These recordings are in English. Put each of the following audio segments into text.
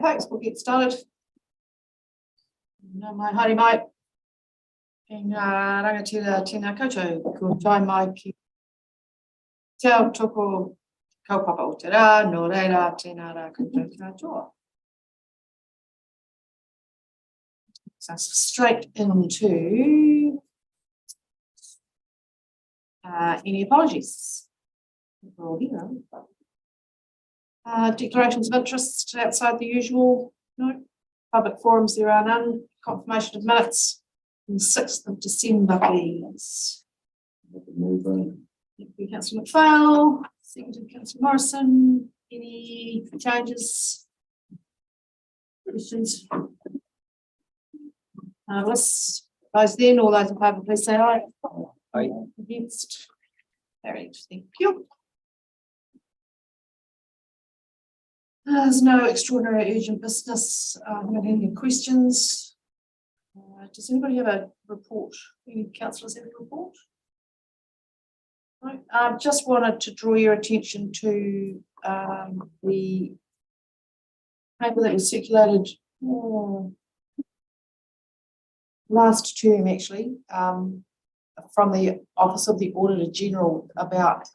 Thanks, we'll get started. No mai haere mai. Ngā rangatira tēnā koutou, ko tai mai ki te ao toko kaupapa o te rā, no reira tēnā rā koutou katoa. So straight into any apologies. We're all here, but declarations of interest outside the usual, no. Public forums, there are none. Confirmation of minutes on the 6th of December, please. Thank you, Councillor McPhail. Seconded, Councillor Morrison. Any changes? Questions? Let's those then, all those in favour, please say aye. Aye. Against? Carried. Thank you. There's no extraordinary urgent business. Any questions? Does anybody have a report? Any councillors have a report? Right. Just wanted to draw your attention to the paper that was circulated last term, actually, from the Office of the Auditor General about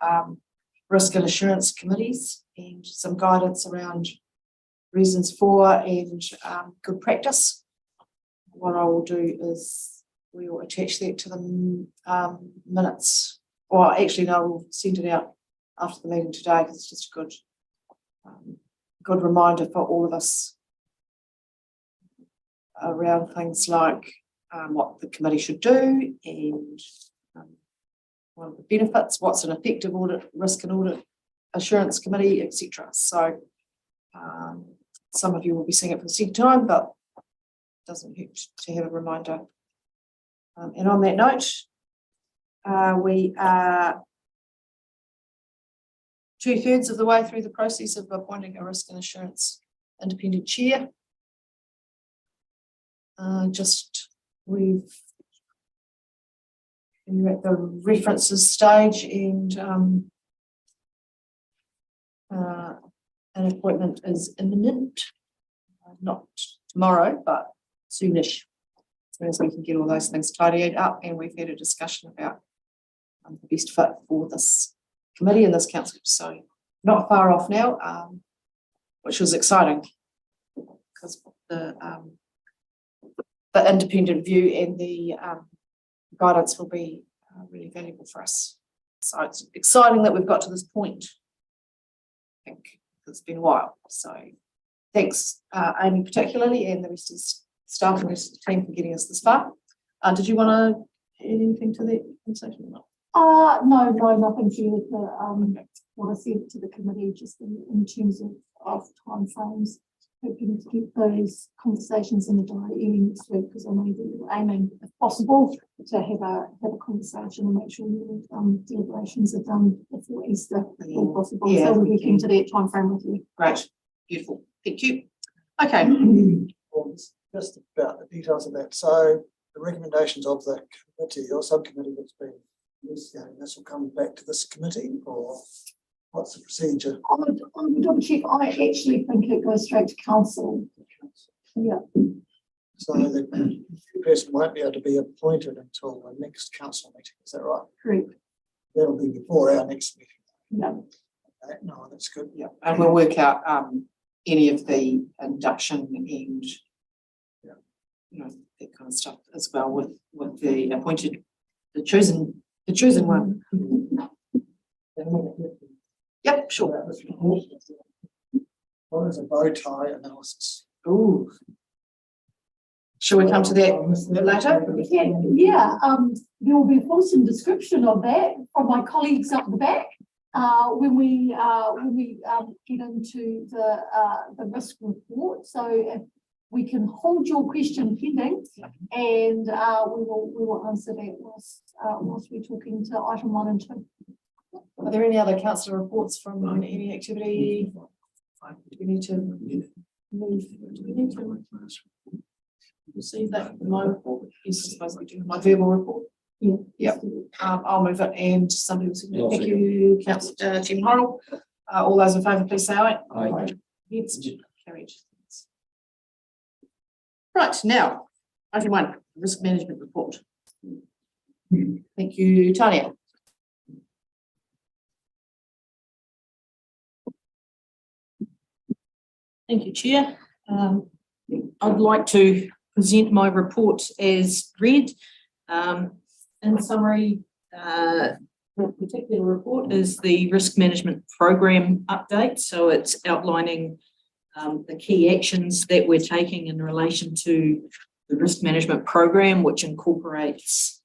risk and assurance committees and some guidance around reasons for and good practice. What I will do is we will attach that to the minutes, or actually no, we'll send it out after the meeting today because it's just a good reminder for all of us around things like what the committee should do and what are the benefits, what's an effective audit, risk and audit assurance committee, etc. So some of you will be seeing it for the second time, but it doesn't hurt to have a reminder. And on that note, we are 2/3 of the way through the process of appointing a risk and assurance independent chair. We're at the references stage and an appointment is imminent, not tomorrow, but soonish, as soon as we can get all those things tidied up. And we've had a discussion about the best fit for this committee and this council. So not far off now, which was exciting because the independent view and the guidance will be really valuable for us. So it's exciting that we've got to this point. I think it's been a while. So thanks, Amy particularly, and the rest of the staff and the rest of the team for getting us this far. Did you want to add anything to that conversation? No, nothing to do with the what I said to the committee, just in terms of time frames. Hoping to get those conversations in the diary early next week, because I know that we're aiming, if possible, to have a conversation and make sure that deliberations are done before Easter, if all possible. Yeah, so we're looking to that time frame with you. Great, beautiful, thank you. Okay. Well, just about the details of that. So the recommendations of the committee or subcommittee that's been investigating this will come back to this committee, or what's the procedure? I would double check. I actually think it goes straight to council. Yeah. So the person won't be able to be appointed until the next council meeting. Is that right? Correct. That'll be before our next meeting. Yeah. Okay, no, that's good. Yeah, and we'll work out any of the induction and that kind of stuff as well with the appointed, the chosen one. Yep, sure. What is a bow tie analysis? Ooh. Shall we come to that later? Yeah. There will be a fulsome description of that from my colleagues up the back when we get into the risk report. So if we can hold your question pending, and we will answer that whilst we're talking to item 1 and 2. Are there any other councillor reports from any activity? Do we need to move? Do we need to receive that in my report? Yes, I suppose we do. My verbal report. Yeah. Yep. I'll move it, and somebody will second it. Thank you, Councillor Tim Horrell. All those in favour, please say aye. Aye. Against? Carried. Right, now, item 1, risk management report. Thank you, Tanya. Thank you, Chair. I'd like to present my report as read. In summary, the particular report is the risk management program update. So it's outlining the key actions that we're taking in relation to the risk management program, which incorporates,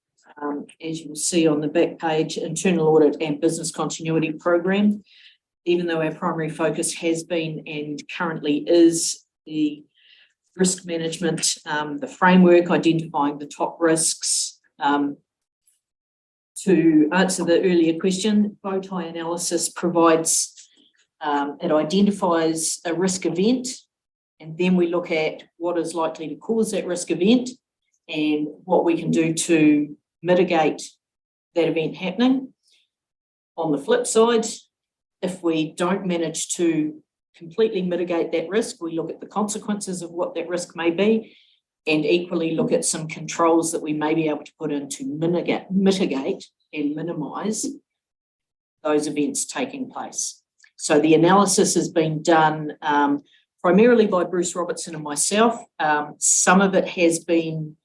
as you'll see on the back page, internal audit and business continuity program. Even though our primary focus has been and currently is the risk management, the framework, identifying the top risks. To answer the earlier question, Bowtie analysis provides, it identifies a risk event, and then we look at what is likely to cause that risk event and what we can do to mitigate that event happening. On the flip side, if we don't manage to completely mitigate that risk, we look at the consequences of what that risk may be, and equally look at some controls that we may be able to put in to mitigate and minimise those events taking place. So the analysis has been done primarily by Bruce Robertson and myself. Some of it has been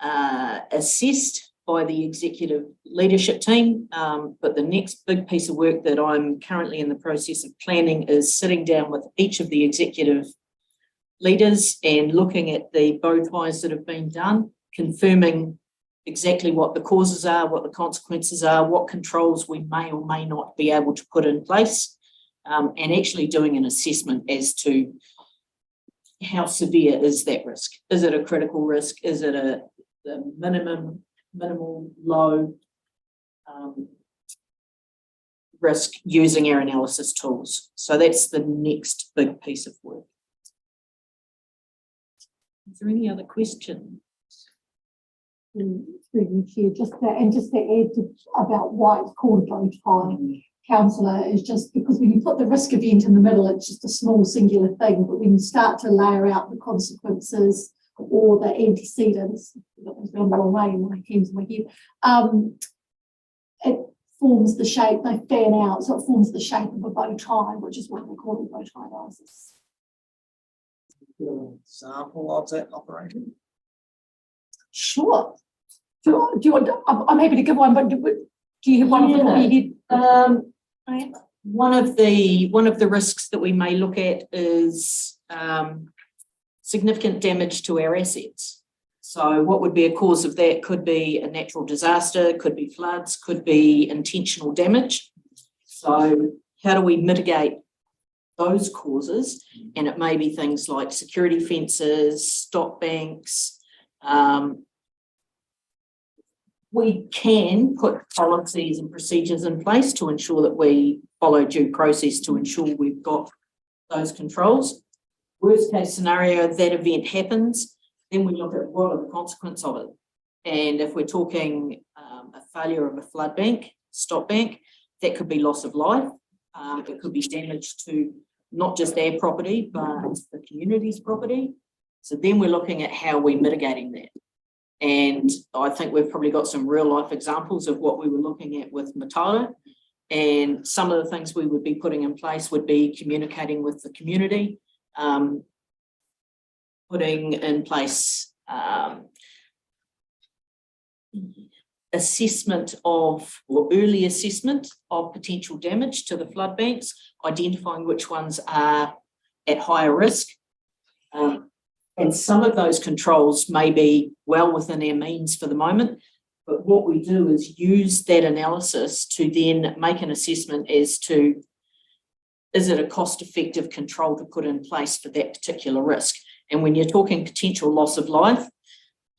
assessed by the executive leadership team, but the next big piece of work that I'm currently in the process of planning is sitting down with each of the executive leaders and looking at the bow ties that have been done, confirming exactly what the causes are, what the consequences are, what controls we may or may not be able to put in place, and actually doing an assessment as to how severe is that risk. Is it a critical risk? Is it a minimal, low risk using our analysis tools? So that's the next big piece of work. Is there any other question? Just to add about why it's called a bow tie, councillor, is just because when you put the risk event in the middle, it's just a small singular thing, but when you start to layer out the consequences or the antecedents, that was going the wrong way in my hands and my head, it forms the shape, they fan out, so it forms the shape of a bow tie, which is what we call a bow tie analysis. Example of that operation? Sure. Do you want? I'm happy to give one, but do you have one off the top of your head? One of the risks that we may look at is significant damage to our assets. So what would be a cause of that? Could be a natural disaster, could be floods, could be intentional damage. So how do we mitigate those causes? And it may be things like security fences, stop banks. We can put policies and procedures in place to ensure that we follow due process to ensure we've got those controls. Worst case scenario, that event happens, then we look at what are the consequences of it. And if we're talking a failure of a flood bank, stop bank, that could be loss of life. It could be damage to not just our property, but the community's property. So then we're looking at how we're mitigating that. And I think we've probably got some real life examples of what we were looking at with Matala. And some of the things we would be putting in place would be communicating with the community, putting in place assessment of, or early assessment of potential damage to the flood banks, identifying which ones are at higher risk. And some of those controls may be well within our means for the moment, but what we do is use that analysis to then make an assessment as to, is it a cost-effective control to put in place for that particular risk? And when you're talking potential loss of life,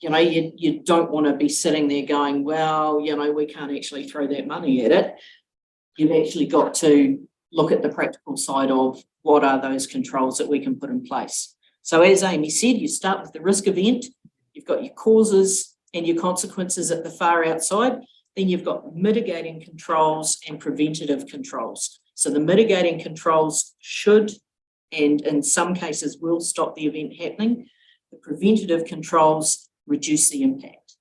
you know, you don't want to be sitting there going, well, you know, we can't actually throw that money at it. You've actually got to look at the practical side of what are those controls that we can put in place. So as Amy said, you start with the risk event, you've got your causes and your consequences at the far outside, then you've got mitigating controls and preventative controls. So the mitigating controls should, and in some cases will, stop the event happening. the preventative controls reduce the impact.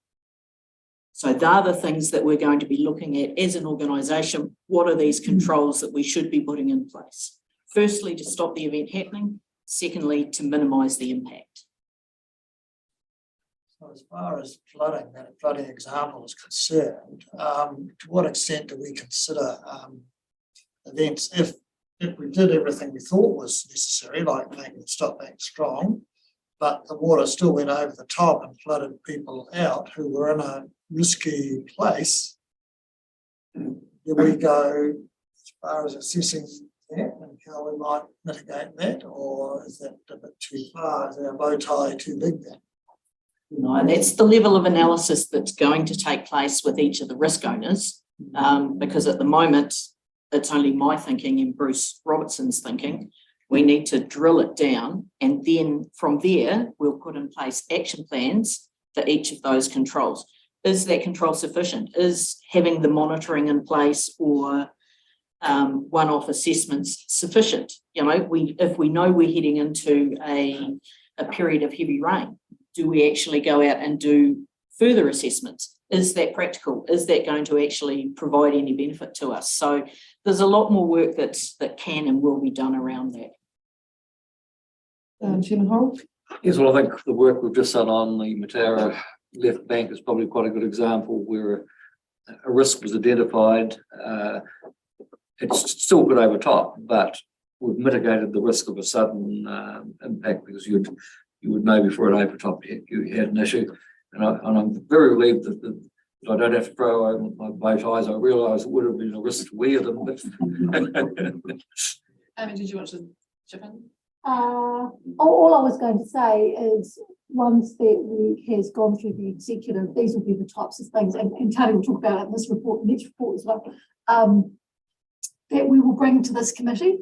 So they're the things that we're going to be looking at as an organisation. What are these controls that we should be putting in place? Firstly, to stop the event happening. Secondly, to minimise the impact. So as far as flooding, that flooding example is concerned, to what extent do we consider events if we did everything we thought was necessary, like making the stop bank strong, but the water still went over the top and flooded people out who were in a risky place? Do we go as far as assessing that and how we might mitigate that, or is that a bit too far? Is our bow tie too big then? No, that's the level of analysis that's going to take place with each of the risk owners, because at the moment, it's only my thinking and Bruce Robertson's thinking. We need to drill it down, and then from there, we'll put in place action plans for each of those controls. Is that control sufficient? Is having the monitoring in place or one-off assessments sufficient? You know, if we know we're heading into a period of heavy rain, do we actually go out and do further assessments? Is that practical? Is that going to actually provide any benefit to us? So there's a lot more work that can and will be done around that. Chairman Hall? Yes, well, I think the work we've just done on the Mataura left bank is probably quite a good example where a risk was identified. It's still good over top, but we've mitigated the risk of a sudden impact, because you would know before it overtopped you had an issue. And I'm very relieved that I don't have to throw over my bow ties. I realise it would have been a risk to wear them. But Amy, did you want to chip in? All I was going to say is once that week has gone through the executive, these will be the types of things, and Tony will talk about it in this report, next report as well, that we will bring to this committee.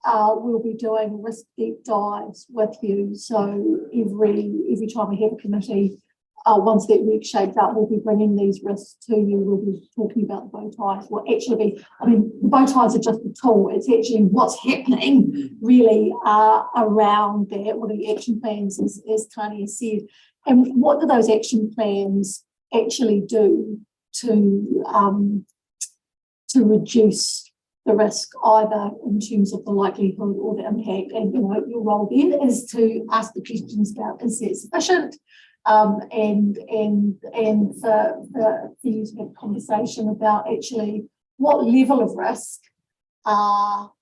We'll be doing risk deep dives with you. So every time we have a committee, once that week shaped up, we'll be bringing these risks to you. We'll be talking about the bow ties. Will actually be, I mean, the bow ties are just a tool. It's actually what's happening really around that. What are the action plans, as Tanya said, and what do those action plans actually do to reduce the risk, either in terms of the likelihood or the impact? And you know, your role then is to ask the questions about, is that sufficient? And for you to have a conversation about actually what level of risk are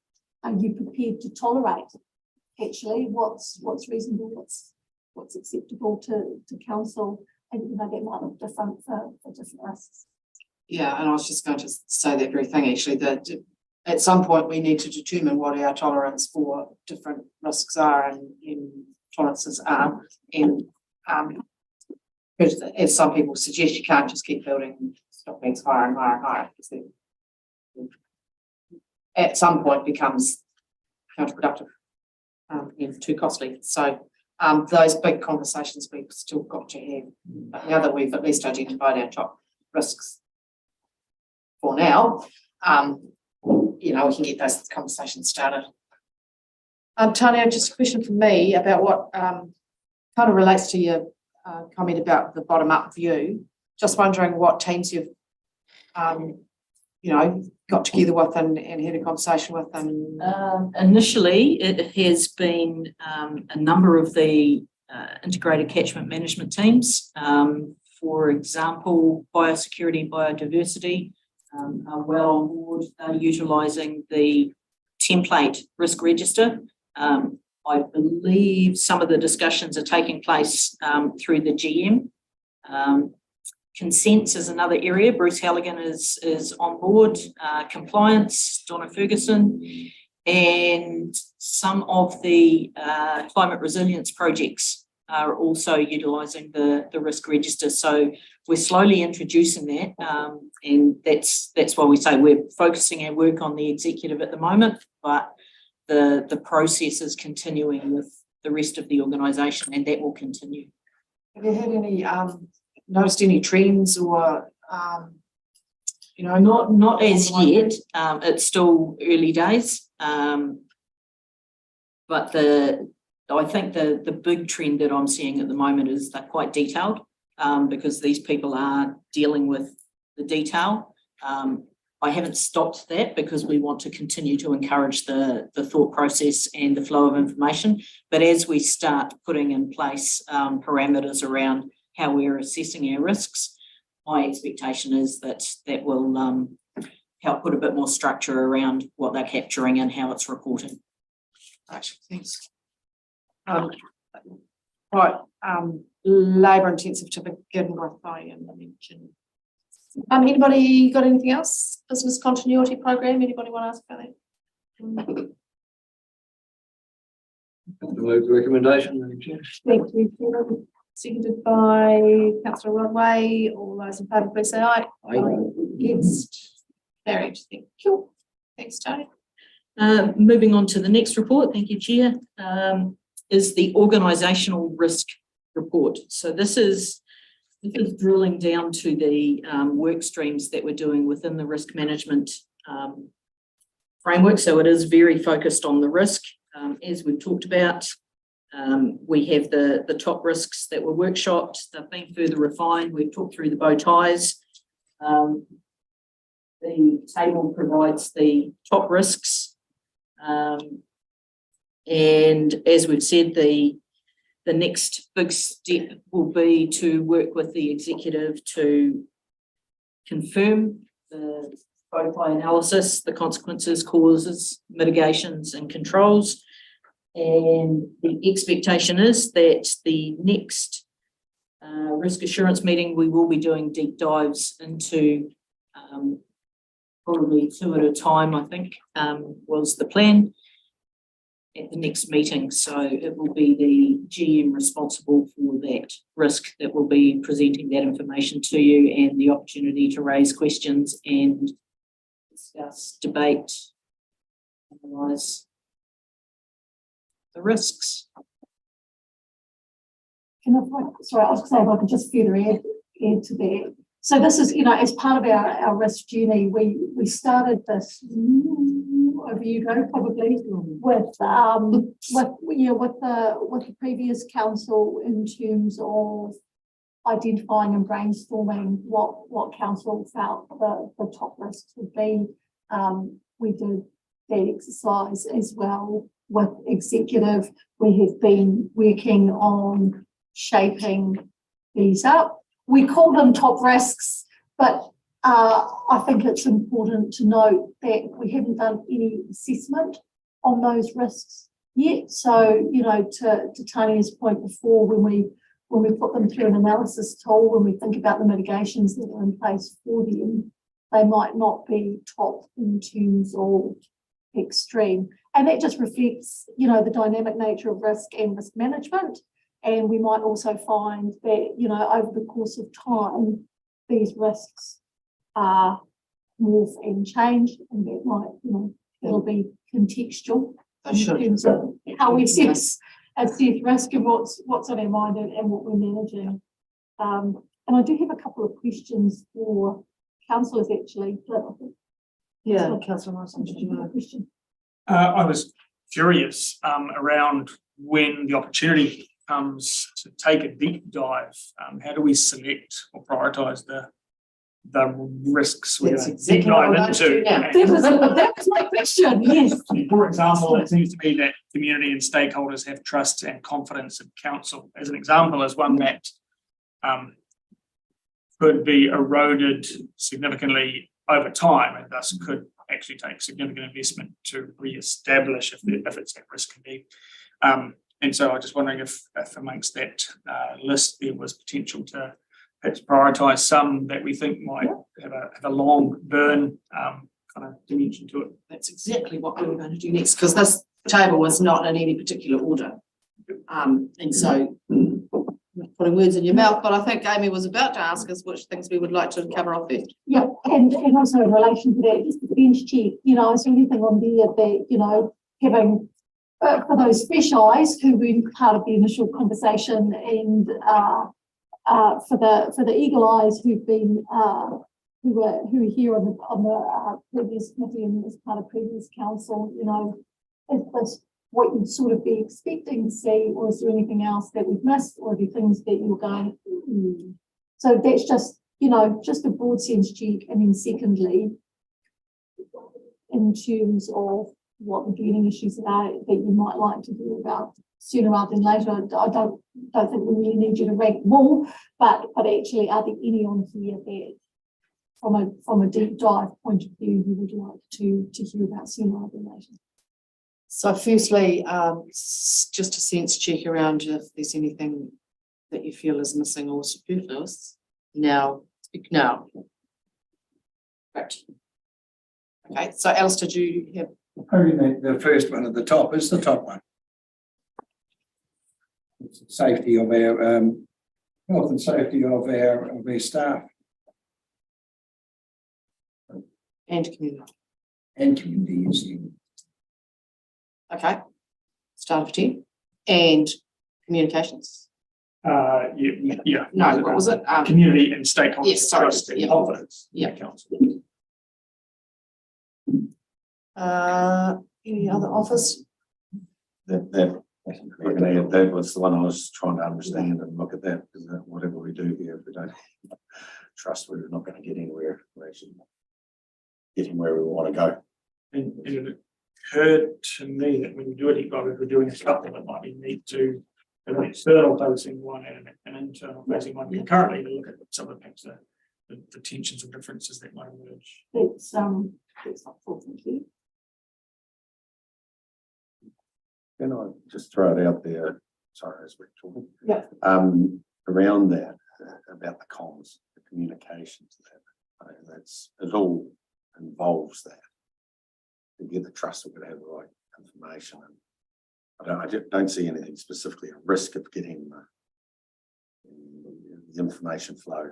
you prepared to tolerate? Actually, what's reasonable, what's acceptable to council, and you know that might look different for different risks. Yeah, and I was just going to say that very thing actually, that at some point we need to determine what our tolerance for different risks are and tolerances are, and as some people suggest, you can't just keep building stop banks higher and higher and higher, because it at some point becomes counterproductive and too costly. So those big conversations we've still got to have. But now that we've at least identified our top risks for now, you know, we can get those conversations started. Tanya, just a question from me about what kind of relates to your comment about the bottom-up view. Just wondering what teams you've, you know, got together with and had a conversation with. And initially, it has been a number of the integrated catchment management teams. For example, biosecurity, biodiversity are well on board. They're utilising the template risk register. I believe some of the discussions are taking place through the GM. Consents is another area. Bruce Halligan is on board. Compliance, Donna Ferguson, and some of the climate resilience projects are also utilising the risk register. So we're slowly introducing that, and that's why we say we're focusing our work on the executive at the moment, but the process is continuing with the rest of the organisation, and that will continue. have you had any noticed any trends or you know, Not as yet. It's still early days, but I think the big trend that I'm seeing at the moment is they're quite detailed, because these people are dealing with the detail. I haven't stopped that because we want to continue to encourage the thought process and the flow of information. But as we start putting in place parameters around how we're assessing our risks, my expectation is that that will help put a bit more structure around what they're capturing and how it's reported. Right, thanks. Right, labour intensive to begin with, I mentioned. Anybody got anything else? Business continuity program, anybody want to ask about that? Move the recommendation, Madam Chair. Thank you, Kevin. Seconded by councillor Rodway. All those in favour, please say aye. Aye. Against? Carried. Thank you. Thanks, Tony. Moving on to the next report, thank you, Chair, is the organisational risk report. So this is drilling down to the work streams that we're doing within the risk management framework. So it is very focused on the risk. As we've talked about, we have the top risks that were workshopped. They've been further refined. We've talked through the bow ties. The table provides the top risks. And as we've said, the next big step will be to work with the executive to confirm the bow tie analysis, the consequences, causes, mitigations and controls. And the expectation is that the next risk assurance meeting, we will be doing deep dives into probably 2 at a time, I think, was the plan at the next meeting. So it will be the GM responsible for that risk that will be presenting that information to you, and the opportunity to raise questions and discuss, debate, analyse the risks. Sorry, I was going to say, if I could just further add to that. So this is, as part of our risk journey, we started this over a year ago, probably, with the previous council in terms of identifying and brainstorming what council felt the top risks would be. We did that exercise as well with executive. We have been working on shaping these up. We call them top risks, but I think it's important to note that we haven't done any assessment on those risks yet. So, to Tony's point before, when we put them through an analysis tool, when we think about the mitigations that are in place for them, they might not be top in terms of extreme. And that just reflects, the dynamic nature of risk and risk management. And we might also find that, over the course of time, these risks morph and change, and that might, it'll be contextual in terms of how we assess risk and what's on our mind and what we're managing. And I do have a couple of questions for councillors, actually. Yeah, councillor Morrison, did you have a question? I was curious around when the opportunity comes to take a deep dive. How do we select or prioritise the risks we're going to deep dive into? That was my question, yes. For example, it seems to me that community and stakeholders have trust and confidence in council, as an example, as one that could be eroded significantly over time, and thus could actually take significant investment to re-establish if it's at risk indeed. And so I'm just wondering if amongst that list there was potential to perhaps prioritise some that we think might have a long burn kind of dimension to it. That's exactly what we were going to do next, because this table was not in any particular order. And so, not putting words in your mouth, but I think Amy was about to ask us which things we would like to cover off first. Yeah, and also in relation to that, just the bench chair, is there anything on there that, having for those fresh eyes who weren't part of the initial conversation, and for the eagle eyes who've been who were here on the previous committee and as part of previous council, is this what you'd sort of be expecting to see, or is there anything else that we've missed, or are there things that you're going, So that's just, you know, just a broad sense check. And then secondly, in terms of what the burning issues are that you might like to hear about sooner rather than later, I don't think we really need you to rank them all, but actually, are there any on here that from a deep dive point of view you would like to hear about sooner rather than later? So firstly, just a sense check around if there's anything that you feel is missing or superfluous. Now, speak now. Great. Okay, so Alistair, do you have? Probably the first one at the top is the top one. It's the safety of our health and safety of our staff And community. and communities. Okay, start of 10. And communications. Yeah. No, what was it? Community and stakeholders. Yes, sorry, trust and yeah. confidence. in Yeah. the council. Any other office? That was the one I was trying to understand and look at that, because whatever we do here, if we don't trust, we're not going to get anywhere. We're actually getting where we want to go. And it occurred to me that when we do a deep dive, if we're doing a couple, it might be neat to have an external facing one and an internal facing one concurrently to look at some of the perhaps the tensions or differences that might emerge. That's helpful, thank you. Can I just throw it out there? Sorry, as we're talking. Yeah. Around that, about the comms, the communications, it all involves that. To get the trust, we're going to have the right information, and I just don't see anything specifically a risk of getting the information flow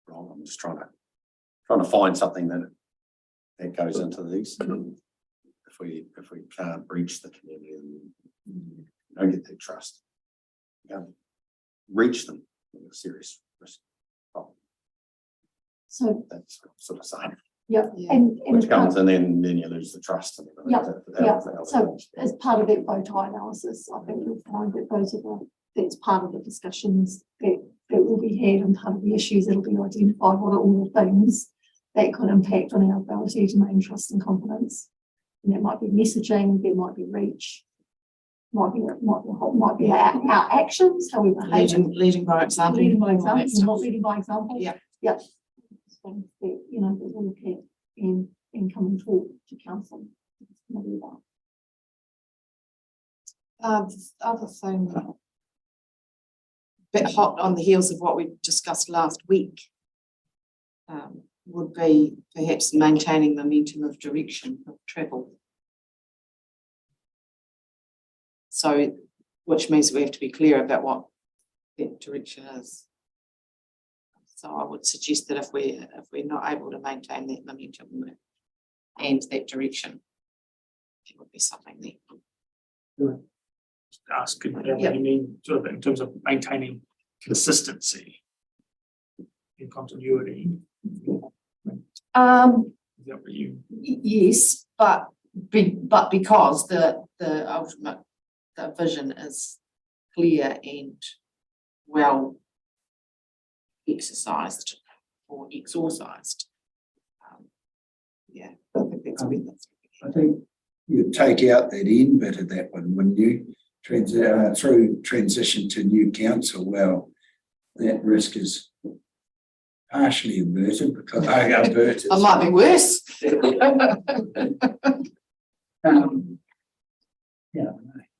wrong. I'm just trying to find something that goes into these. If we can't reach the community and don't get their trust, you can't reach them with a serious risk problem. So, That's sort of saying, yeah, Yeah. and which as part- comes and then you lose the trust. And Yeah, yeah. everything else. So as part of that bow tie analysis, I think you'll find that that's part of the discussions that will be had, and part of the issues that'll be identified. What are all the things that could impact on our ability to maintain trust and confidence? And that might be messaging, there might be reach, might be our actions, how we behave. Leading by example. Leading by all that example, stuff. not leading by example. Yeah. Yeah. Things that, you know, that we'll look at and come and talk to council. About. The other thing, a bit hot on the heels of what we discussed last week, would be perhaps maintaining momentum of direction of travel. So, which means we have to be clear about what that direction is. So I would suggest that if we're not able to maintain that momentum and that direction, it would be something there. Ask, what do you mean sort of in terms of maintaining consistency and continuity? Is that what you? Yes, but because the ultimate vision is clear and well exercised or exorcised. Yeah, I think that's I think you'd take out that end bit of that one, wouldn't you? Through transition to new council, well, that risk is partially averted because It might be worse.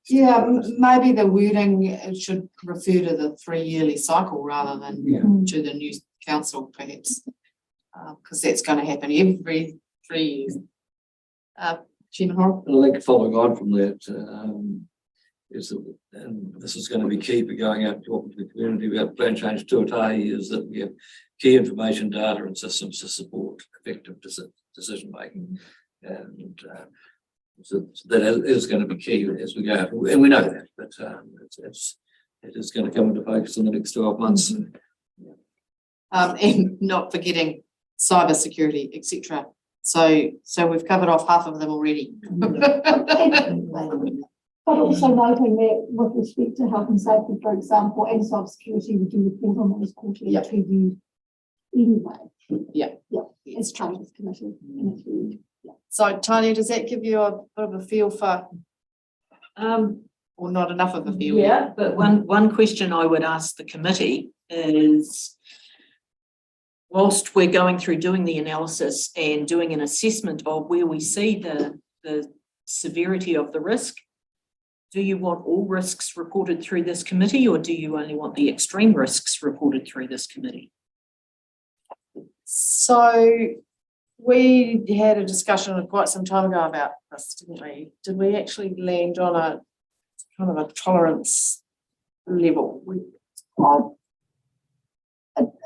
Yeah, maybe the wording should refer to the 3-yearly cycle rather than to the new council, perhaps, because that's going to happen every 3 years. Chairman Horrell? I think following on from that, is that, and this is going to be key for going out and talking to the community about plan change tuatahi, is that we have key information data and systems to support effective decision making, and so that is going to be key as we go out, and we know that, but it is going to come into focus in the next 12 months. And not forgetting cyber security, etc. So we've covered off half of them already. But also noting that with respect to health and safety, for example, and cybersecurity, we do report on those quarterly Yep. to you anyway. Yeah. Yeah, as part of this committee. And it's really- So Tanya, does that give you a bit of a feel for, or not enough of a feel? Yeah, but one question I would ask the committee is, whilst we're going through doing the analysis and doing an assessment of where we see the severity of the risk, do you want all risks reported through this committee, or do you only want the extreme risks reported through this committee? So we had a discussion quite some time ago about this, didn't we? Did we actually land on a kind of a tolerance level?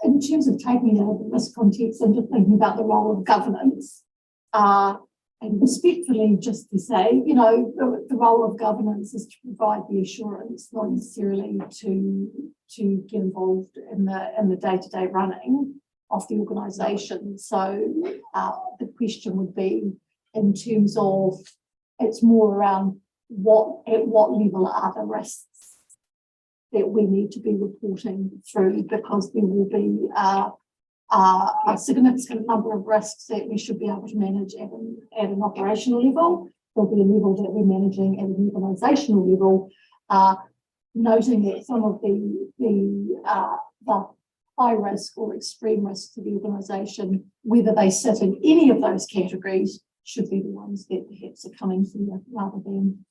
In terms of taking it out of the risk context and just thinking about the role of governance, and respectfully just to say, you know, the role of governance is to provide the assurance, not necessarily to get involved in the day-to-day running of the organisation. So the question would be in terms of, it's more around at what level are the risks that we need to be reporting through, because there will be a significant number of risks that we should be able to manage at an operational level. There'll be a level that we're managing at an organisational level, noting that some of the high risk or extreme risk to the organisation, whether they sit in any of those categories, should be the ones that perhaps are coming here rather than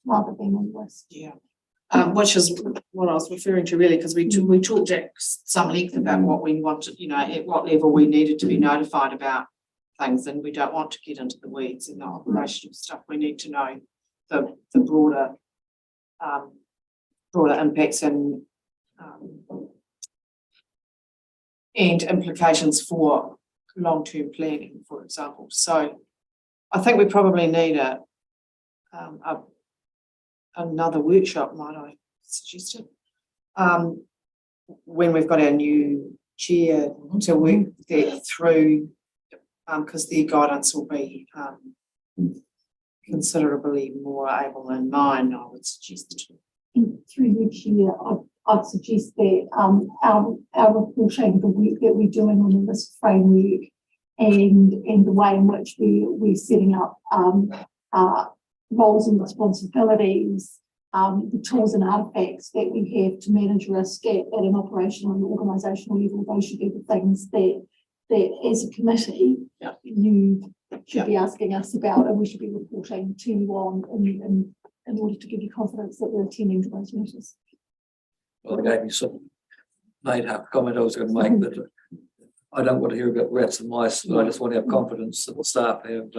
on risk. Yeah. Which is what I was referring to really, because we talked at some length about what we wanted, you know, at what level we needed to be notified about things, and we don't want to get into the weeds and the operational stuff. We need to know the broader impacts and implications for long-term planning, for example. So I think we probably need another workshop, might I suggest it? When we've got our new chair to work that through, because their guidance will be considerably more able than mine, I would suggest. Through the chair, I'd suggest that our reporting, the work that we're doing on the risk framework and the way in which we're setting up roles and responsibilities, the tools and artefacts that we have to manage risk at an operational and organisational level, those should be the things that as a committee you should be asking us about, and we should be reporting to you on in order to give you confidence that we're attending to those matters. Well, I gave you some made up comment I was going to make, that I don't want to hear about rats and mice, but I just want to have confidence that the staff have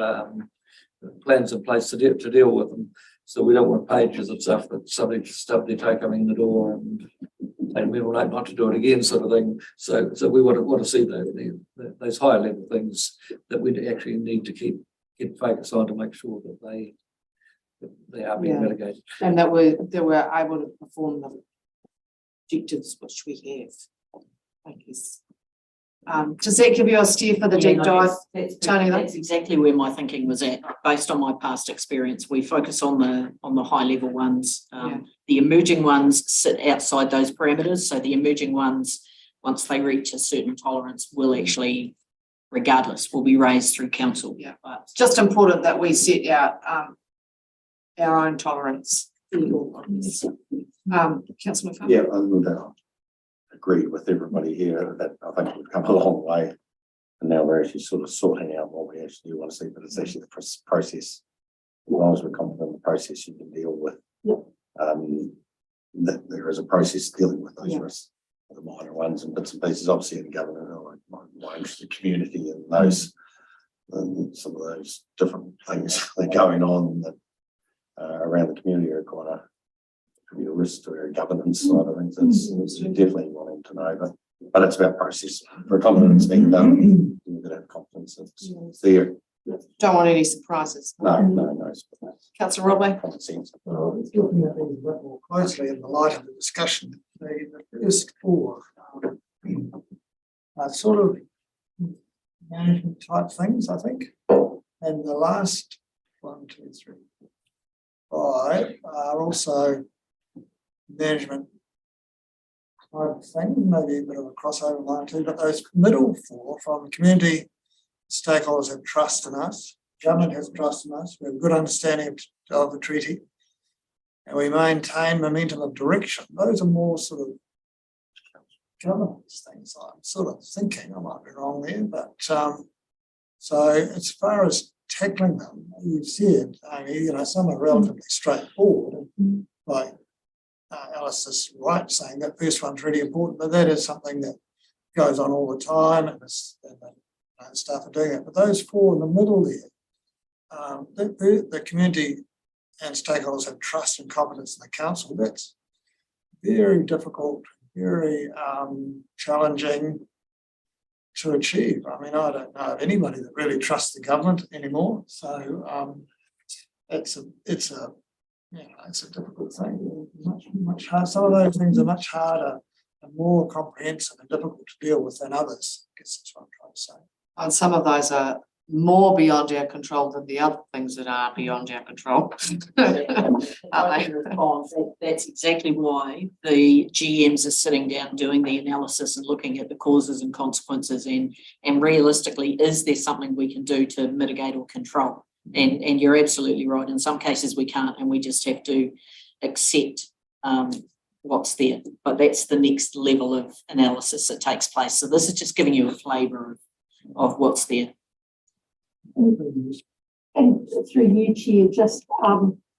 plans in place to deal with them. So we don't want pages of stuff that somebody stubbed their toe coming in the door and we will know not to do it again, sort of thing. So we want to see those higher level things that we actually need to keep focus on to make sure that they are being mitigated. And that we're able to perform the objectives which we have, I guess. Does that give you a steer for the deep dive, Tony? That's exactly where my thinking was at. Based on my past experience, we focus on the high level ones. The emerging ones sit outside those parameters. So the emerging ones, once they reach a certain tolerance, will actually, regardless, will be raised through council. Yeah. But It's just important that we set out our own tolerance. Councillor McFarlane? Yeah, I would agree with everybody here that I think we've come a long way. And now we're actually sort of sorting out what we actually want to see, but it's actually the process. As long as we're confident in the process, you can deal with. That there is a process dealing with those risks, the minor ones and bits and pieces, obviously in government, my interested community and those, and some of those different things that are going on that around the community are quite a risk to our governance side of things. It's definitely wanting to know, but it's about process. For confidence being done, you've got to have confidence that it's there. Don't want any surprises. No. Councillor Rodway? Common sense. Well, it's looking at things a bit more closely in the light of the discussion. The first four are sort of management type things, I think. And the last 1, 2, 3, 5 five are also management kind of thing, maybe a bit of a crossover line too, but those middle four from community stakeholders have trust in us, government has trust in us, we have a good understanding of the treaty, and we maintain momentum of direction. Those are more sort of governance things. I'm sort of thinking, I might be wrong there, but so as far as tackling them, you've said, I mean, you know, some are relatively straightforward, like Alice is right saying that first one's really important, but that is something that goes on all the time, and the staff are doing it. But those four in the middle there, the community and stakeholders have trust and confidence in the council. That's very difficult, very challenging to achieve. I mean, I don't know of anybody that really trusts the government anymore. So it's a difficult thing. Much hard. Some of those things are much harder and more comprehensive and difficult to deal with than others. I guess that's what I'm trying to say. And some of those are more beyond our control than the other things that are beyond our control. That's exactly why the GMs are sitting down doing the analysis and looking at the causes and consequences and realistically, is there something we can do to mitigate or control? And you're absolutely right. In some cases we can't, and we just have to accept what's there. But that's the next level of analysis that takes place. So this is just giving you a flavour of what's there. And through you, Chair, just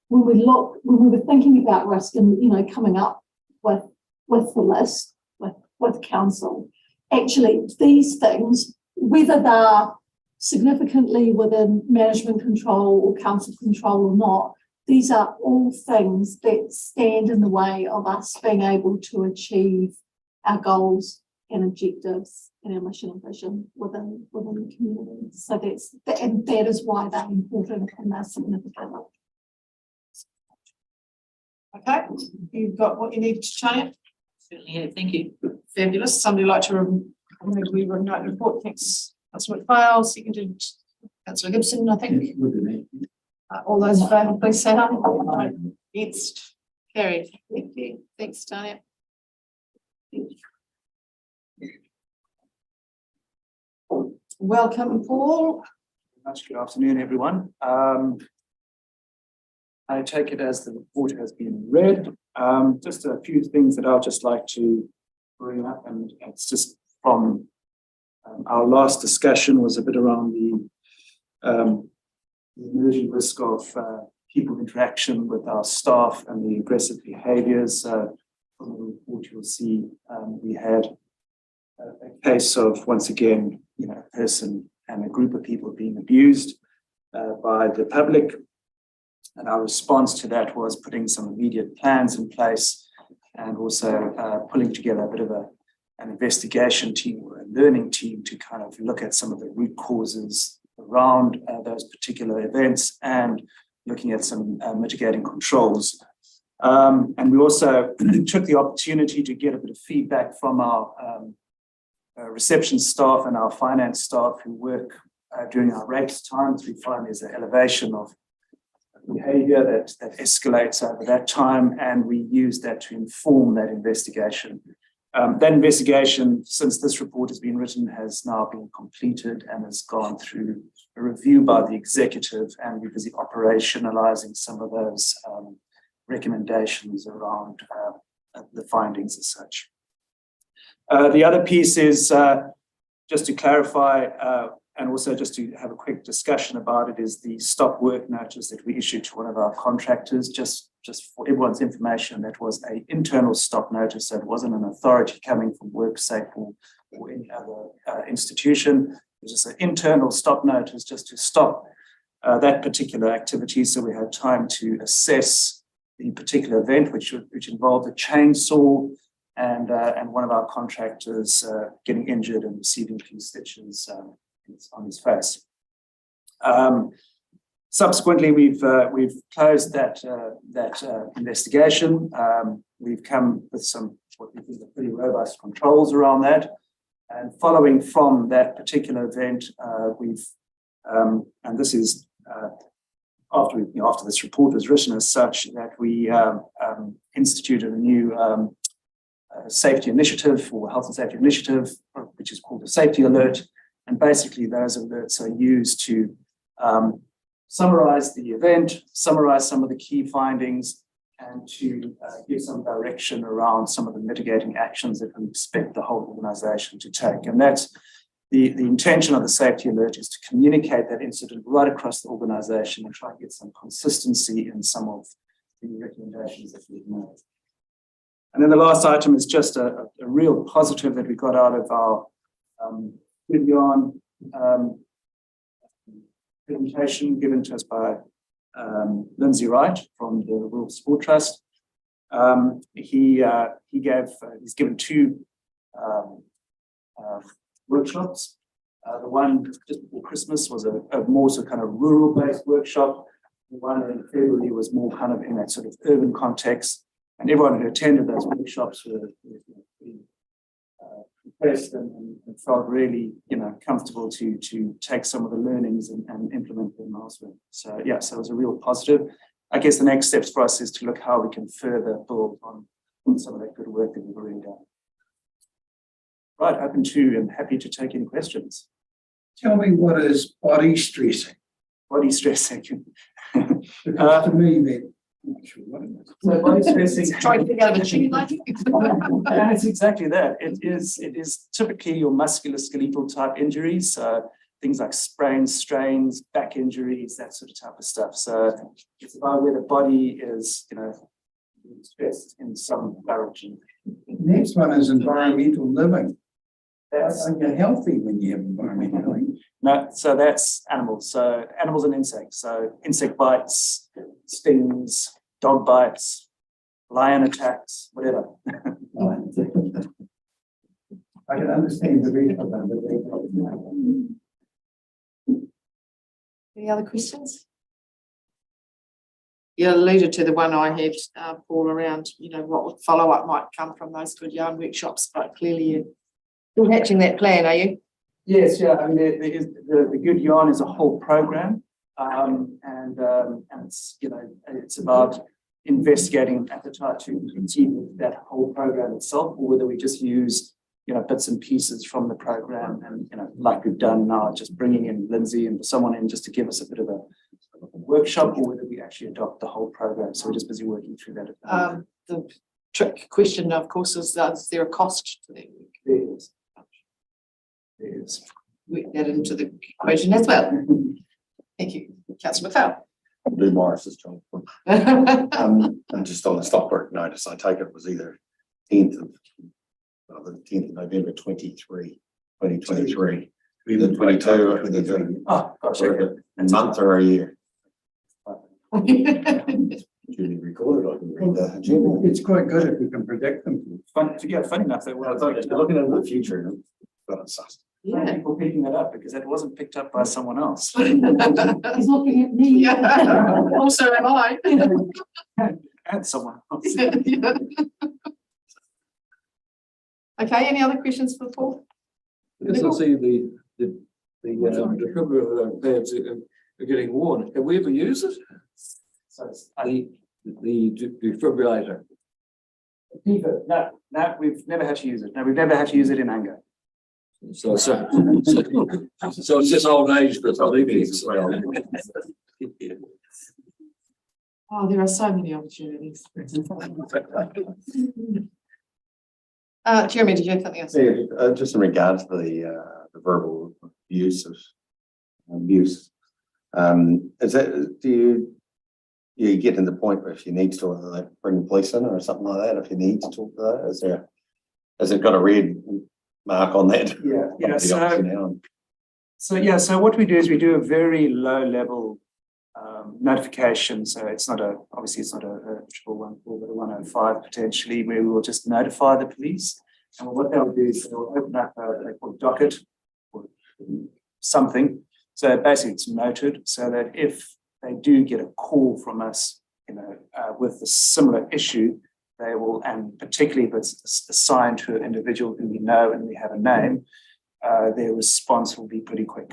when we were thinking about risk and, you know, coming up with the list, with council, actually these things, whether they're significantly within management control or council control or not, these are all things that stand in the way of us being able to achieve our goals and objectives and our mission and vision within the community. So that is why they're important and they're significant. Okay, you've got what you need to Tanya? Certainly have. Thank you. Fabulous. Somebody like to we note report. Thanks, Councillor McPhail, seconded Councillor Gibson, I think. All those in favour, please say aye. Against, carried. Thank you. Thanks, Tanya. Welcome, Paul. Good afternoon, everyone. I take it as the report has been read. Just a few things that I'll just like to bring up, and it's just from our last discussion was a bit around the emerging risk of people interaction with our staff and the aggressive behaviours. From the report, you'll see we had a case of, once again, you know, a person and a group of people being abused by the public. And our response to that was putting some immediate plans in place and also pulling together a bit of an investigation team or a learning team to kind of look at some of the root causes around those particular events and looking at some mitigating controls. And we also took the opportunity to get a bit of feedback from our reception staff and our finance staff who work during our race times. We find there's an elevation of behaviour that escalates over that time, and we use that to inform that investigation. That investigation, since this report has been written, has now been completed and has gone through a review by the executive, and we're busy operationalising some of those recommendations around the findings as such. The other piece is just to clarify and also just to have a quick discussion about it, is the stop work notice that we issued to one of our contractors. Just for everyone's information, that was an internal stop notice, so it wasn't an authority coming from WorkSafe or any other institution. It was just an internal stop notice just to stop that particular activity, so we had time to assess the particular event, which involved a chainsaw and one of our contractors getting injured and receiving 2 stitches on his face. Subsequently, we've closed that investigation. We've come with some what we think are pretty robust controls around that. And following from that particular event, and this is after this report was written as such, that we instituted a new safety initiative or health and safety initiative, which is called a safety alert. And basically those alerts are used to summarize the event, summarize some of the key findings, and to give some direction around some of the mitigating actions that we expect the whole organization to take. And that's the intention of the safety alert, is to communicate that incident right across the organization and try and get some consistency in some of the recommendations that we've made. And then the last item is just a real positive that we got out of our Good Yarn presentation given to us by Lindsay Wright from the Rural Sport Trust. He's given two workshops. The one just before Christmas was a more sort of kind of rural-based workshop. The one in February was more kind of in that sort of urban context. And everyone who attended those workshops were impressed and felt really, comfortable to take some of the learnings and implement them elsewhere. So yeah, so it was a real positive. I guess the next steps for us is to look how we can further build on some of that good work that we've already done. Right, open to and happy to take any questions. Tell me, what is body stressing? Body stressing. Because to me, that, I'm not sure what it is. So body stressing. Trying to get out of a tune like. And it's exactly that. It is typically your musculoskeletal type injuries. Things like sprains, strains, back injuries, that sort of type of stuff. So it's about where the body is, stressed in some direction. Next one is environmental living. That's Are you healthy when you have environmental living? no, so that's animals. So animals and insects. So insect bites, stings, dog bites, lion attacks, whatever. I can understand the reason of that. Any other questions? You alluded to the one I had, Paul, around, what follow-up might come from those Good Yarn workshops, but clearly you're still hatching that plan, are you? Yes, yeah. I mean, there is the Good Yarn is a whole program, and it's it's about investigating appetite to continue that whole program itself, or whether we just use bits and pieces from the program, and like we've done now, just bringing in Lindsay and someone in just to give us a bit of a workshop, or whether we actually adopt the whole program. So we're just busy working through that. The trick question, of course, is there a cost to that? There is. Work that into the equation as well. Thank you, Councillor McPhail. Lou Morris's job. And just on the stop work notice, I take it was either 10th of November 2023. Either 22 or 23. Oh, gosh. A month or a year. Duly recorded, I can read the agenda. It's quite good if we can predict them. Funny enough that Well, I thought you're looking into the future and got it sussed. Yeah. people picking that up, because that wasn't picked up by someone else. He's looking at me. Yeah. Also am I. And someone else. Okay, any other questions for Paul? Yes, I see the defibrillator pads are getting worn. Have we ever used it? So it's, The defibrillator. no, we've never had to use it. No, we've never had to use it in anger. So it's just old age, but I think it's. Oh, there are so many opportunities. Jeremy, did you have something else? Yeah, just in regards to the verbal use of abuse. Is that, do you get to the point where if you need to like bring the police in or something like that, if you need to talk to that, has it got a red mark on that? Yeah. So what we do is we do a very low level notification. So it's not obviously it's not a 114, but a 105 potentially, where we will just notify the police. And what they'll do is they'll open up a docket or something. So basically it's noted, so that if they do get a call from us, with a similar issue, they will, and particularly if it's assigned to an individual who we know and we have a name, their response will be pretty quick.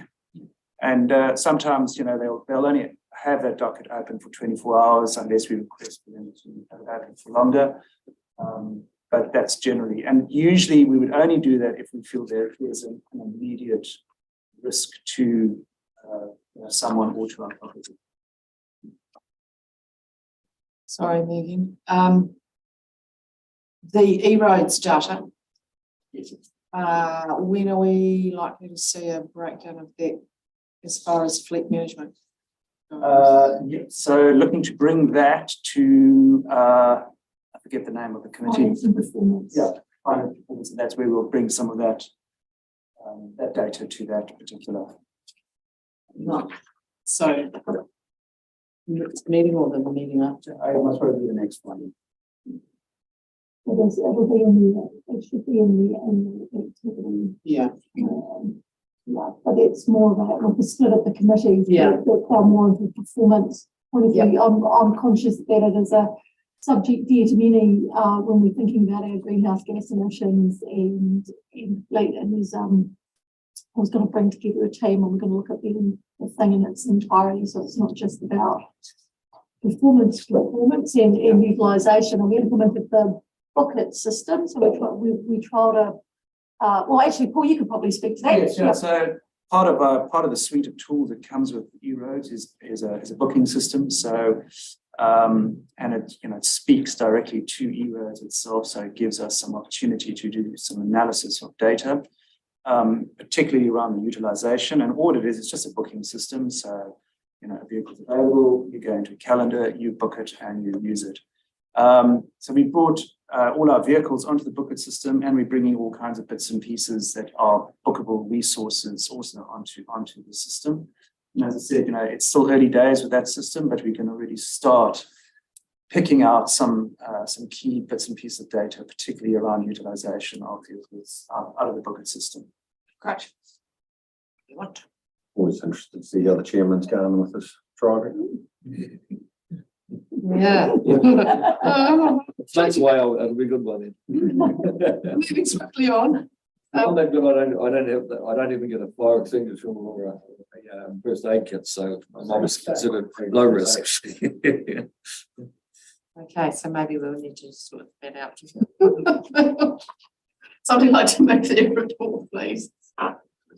And sometimes, they'll only have that docket open for 24 hours unless we request for them to have it open for longer. But that's generally, and usually we would only do that if we feel there is an immediate risk to someone or to our property. Sorry, Megan. The E-roads data, when are we likely to see a breakdown of that as far as fleet management? Yeah, so looking to bring that to, I forget the name of the committee. Finance and performance. Yeah, finance performance, and that's where we'll bring some of that, that data to that particular. No. So next meeting or the meeting after? I must probably be the next one. It'll be in the, it should be in the activity. Yeah. Yeah, but it's more about like the split of the committees. Yeah. That are more of a performance point of view. I'm conscious that it is a subject dear to many when we're thinking about our greenhouse gas emissions and fleet. And there's I was going to bring together a team and we're going to look at the thing in its entirety. So it's not just about performance and utilisation. And we implemented the bucket system. So we try to well, actually, Paul, you could probably speak to that. Yes, yeah. So part of the suite of tools that comes with E-roads is a booking system. So and it it speaks directly to E-roads itself. So it gives us some opportunity to do some analysis of data, particularly around the utilization. And all it is, it's just a booking system. So a vehicle's available, you go into a calendar, you book it, and you use it. So we brought all our vehicles onto the Bookit system, and we're bringing all kinds of bits and pieces that are bookable resources also onto the system. And as I said, it's still early days with that system, but we can already start picking out some key bits and pieces of data, particularly around utilization of vehicles out of the Bookit system. Great. You want? Always interested to see how the chairman's going with this driving. Yeah. That's why it'll be a good one then. Moving swiftly on. I'm that good, I don't even get a fire extinguisher or a first aid kit, so I'm obviously considered low risk. Okay, so maybe we'll need to sort that out. Something like to make the report, please.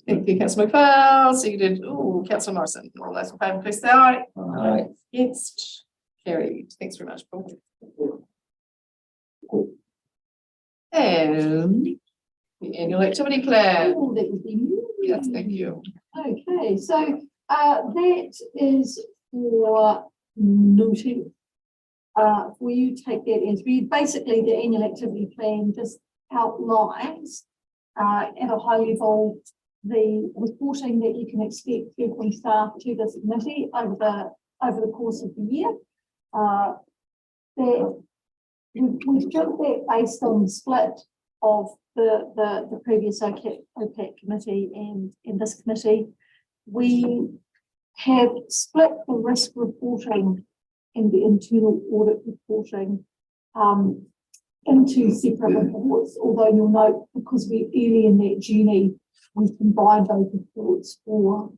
Thank you, Councillor McPhail. Seconded, Councillor Morrison. All those in favour, please say aye. Aye. Against. Carried. Thanks very much, Paul. And the annual activity plan. Oh, that would be new. Yes, thank you. Okay, so that is for noting. For you to take that as we basically the annual activity plan just outlines at a high level the reporting that you can expect from staff to this committee over the course of the year. That we've built that based on the split of the previous OPAC committee and this committee. We have split the risk reporting and the internal audit reporting into separate reports, although you'll note because we're early in that journey, we've combined those reports for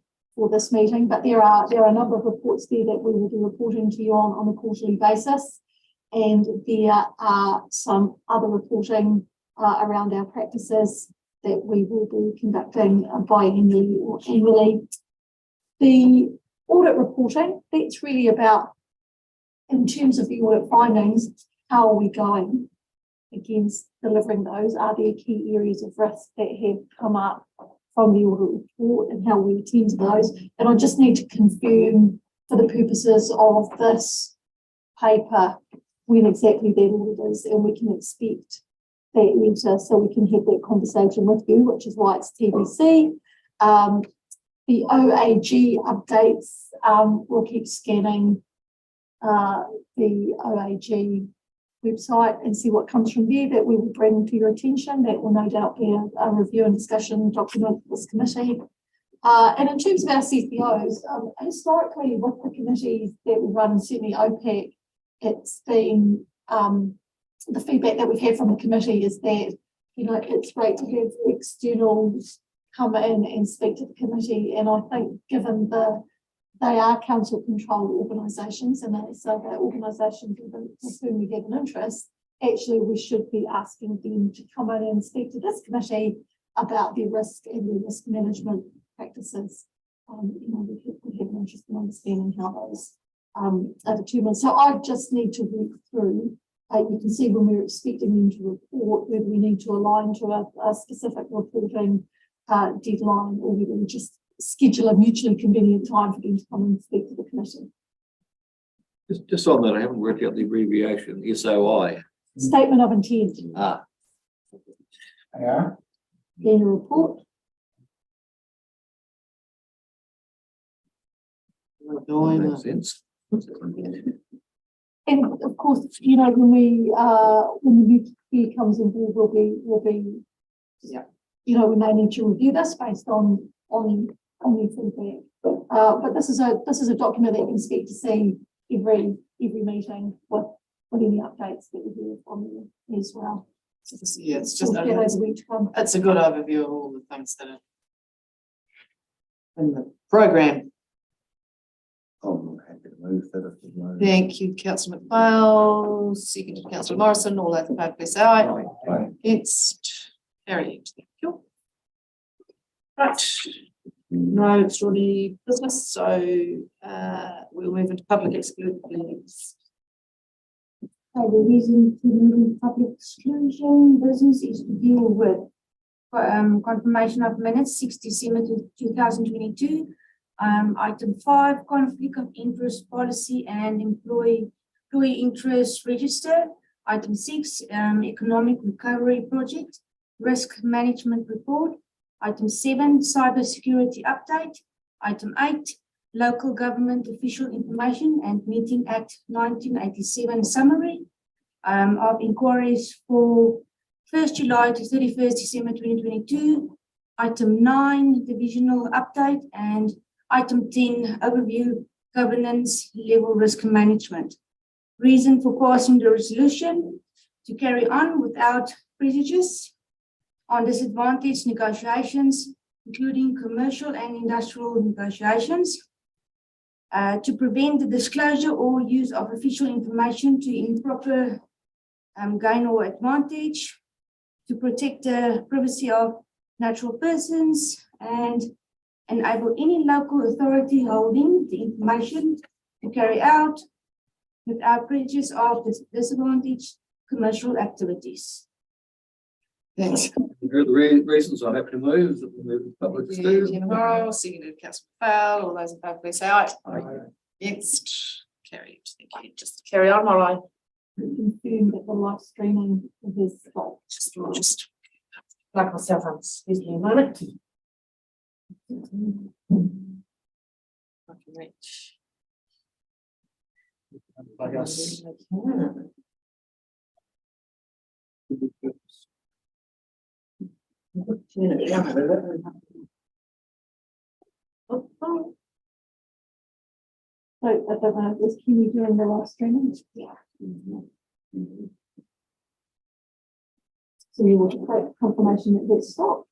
this meeting, but there are a number of reports there that we will be reporting to you on a quarterly basis, and there are some other reporting around our practices that we will be conducting biannually or annually. The audit reporting, that's really about, in terms of the audit findings, how are we going against delivering those? Are there key areas of risk that have come up from the audit report and how we attend to those? And I just need to confirm for the purposes of this paper when exactly that audit is, and we can expect that letter so we can have that conversation with you, which is why it's TBC. The OAG updates, we'll keep scanning the OAG website and see what comes from there that we will bring to your attention. That will no doubt be a review and discussion document for this committee. And in terms of our CPOs, historically with the committees that we run, and certainly OPAC, it's been the feedback that we've had from the committee is that it's great to have externals come in and speak to the committee. And I think given the they are council controlled organisations, and so they're organisations with whom we have an interest. Actually, we should be asking them to come in and speak to this committee about their risk and their risk management practices. We have an interest in understanding how those are determined. So I just need to work through. You can see when we're expecting them to report, whether we need to align to a specific reporting deadline, or whether we just schedule a mutually convenient time for them to come and speak to the committee. Just on that, I haven't worked out the abbreviation, SOI. Statement of intent, Ah, Yeah. then a report. makes sense. And of course, you know, when the new year comes in board, we'll be, Yeah. you know, we may need to review this based on your feedback. But this is a document that you can expect to see every meeting with any updates that we hear from you as well. Yeah, it's just, Yeah, those are week to come. it's a good overview of all the things that are in the program. I'm happy to move that. If there's no- Thank you, councillor McPhail, seconded councillor Morrison, all those in favour, please say aye. Against, carried, thank you. Right, no extraordinary business, so we'll move into public exclusion. The reason to move into public exclusion business is to deal with confirmation of minutes, 6 December 2022. Item 5, conflict of interest policy and employee interest register. Item 6, economic recovery project, risk management report. Item 7, cybersecurity update. Item 8, local government official information and Meeting Act 1987 summary of inquiries for 1st July to 31st December 2022. Item 9, divisional update, and item 10, overview governance level risk management. Reason for passing the resolution: to carry on without prejudice on disadvantaged negotiations, including commercial and industrial negotiations. To prevent the disclosure or use of official information to improper gain or advantage, to protect the privacy of natural persons, and enable any local authority holding the information to carry out without prejudice of disadvantaged commercial activities. Thanks. Here are the reasons I'm happy to move, that we move to public exclusion. Morrison, seconded councillor McPhail, all those in favour, please say aye. Against, carried, thank you. Just to carry on while I Confirm that the live streaming is stopped. just plug myself on, excuse me a moment. I can reach. I guess. So I don't know, is Kiwi doing the live streaming? Yeah. So you want to create confirmation that that's stopped?